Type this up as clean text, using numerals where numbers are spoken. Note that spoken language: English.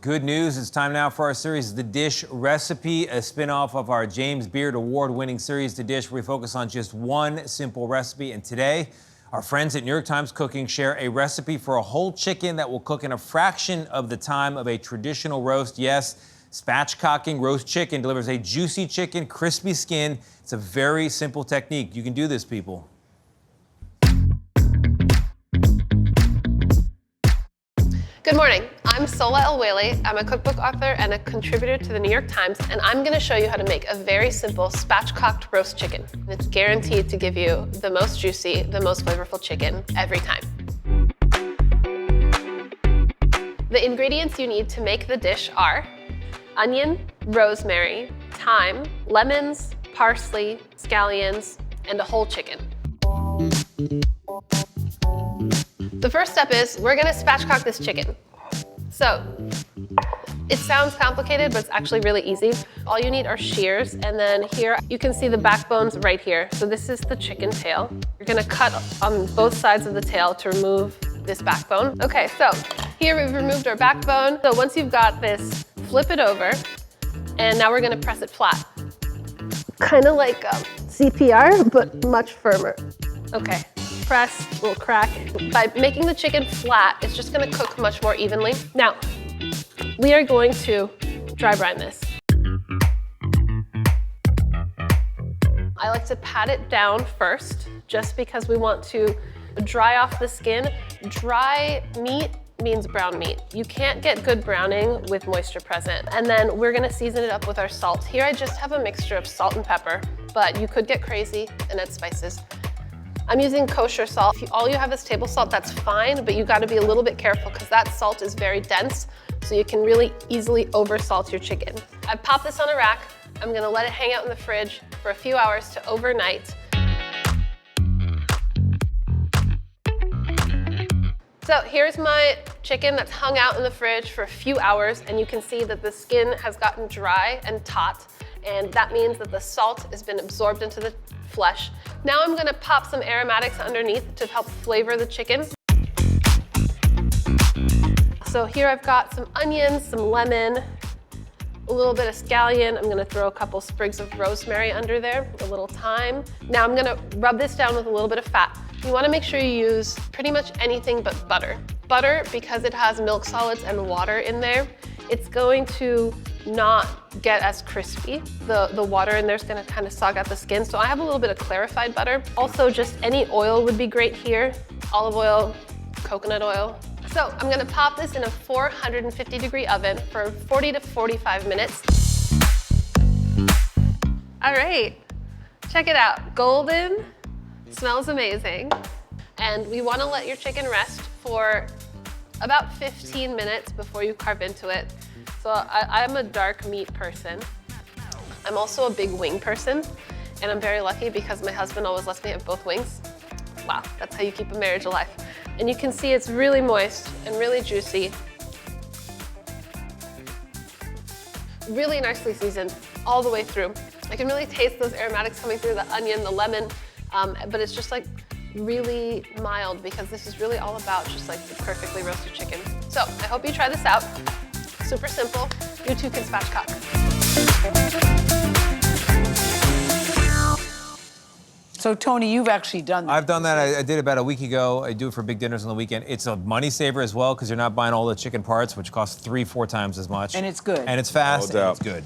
Good news, it's time now for our series, The Dish Recipe, a spin-off of our James Beard Award-winning series, The Dish, where we focus on just one simple recipe. And today, our friends at New York Times Cooking share a recipe for a whole chicken that will cook in a fraction of the time of a traditional roast. Yes, spatchcocking roast chicken delivers a juicy chicken, crispy skin. It's a very simple technique. You can do this, people. Good morning, I'm Sola El-Wele. I'm a cookbook author and a contributor to the New York Times, and I'm gonna show you how to make a very simple spatchcocked roast chicken. It's guaranteed to give you the most juicy, the most flavorful chicken every time. The ingredients you need to make the dish are onion, rosemary, thyme, lemons, parsley, scallions, and a whole chicken. The first step is we're gonna spatchcock this chicken. So, it sounds complicated, but it's actually really easy. All you need are shears, and then here you can see the backbones right here. So this is the chicken tail. You're gonna cut on both sides of the tail to remove this backbone. Okay, so here we've removed our backbone. So once you've got this, flip it over, and now we're gonna press it flat. Kind of like CPR, but much firmer. Okay. Press, little crack. By making the chicken flat, it's just gonna cook much more evenly. Now, we are going to dry brine this. I like to pat it down first, just because we want to dry off the skin. Dry meat means brown meat. You can't get good browning with moisture present. And then we're gonna season it up with our salt. Here I just have a mixture of salt and pepper, but you could get crazy and add spices. I'm using kosher salt. If all you have is table salt, that's fine, but you gotta be a little bit careful because that salt is very dense, so you can really easily oversalt your chicken. I've popped this on a rack. I'm gonna let it hang out in the fridge for a few hours to overnight. So here's my chicken that's hung out in the fridge for a few hours, and you can see that the skin has gotten dry and taut, and that means that the salt has been absorbed into the flesh. Now I'm gonna pop some aromatics underneath to help flavor the chicken. So here I've got some onions, some lemon, a little bit of scallion. I'm gonna throw a couple sprigs of rosemary under there, a little thyme. Now I'm gonna rub this down with a little bit of fat. You wanna make sure you use pretty much anything but butter. Butter, because it has milk solids and water in there, it's going to not get as crispy. The water in there is gonna kind of sog out the skin. So I have a little bit of clarified butter. Also, just any oil would be great here. Olive oil, coconut oil. So I'm gonna pop this in a 450-degree oven for 40 to 45 minutes. All right, check it out. Golden, smells amazing. And we wanna let your chicken rest for about 15 minutes before you carve into it. So I'm a dark meat person. I'm also a big wing person, and I'm very lucky because my husband always lets me have both wings. Wow, that's how you keep a marriage alive. And you can see it's really moist and really juicy. Really nicely seasoned all the way through. I can really taste those aromatics coming through, the onion, the lemon, but it's just like really mild because this is really all about just like the perfectly roasted chicken. So I hope you try this out. Super simple. You too can spatchcock. So Tony, you've actually done that. I've done that. I did about a week ago. I do it for big dinners on the weekend. It's a money saver as well because you're not buying all the chicken parts, which cost 3-4 times as much. And it's good. And it's fast, No doubt. and it's good.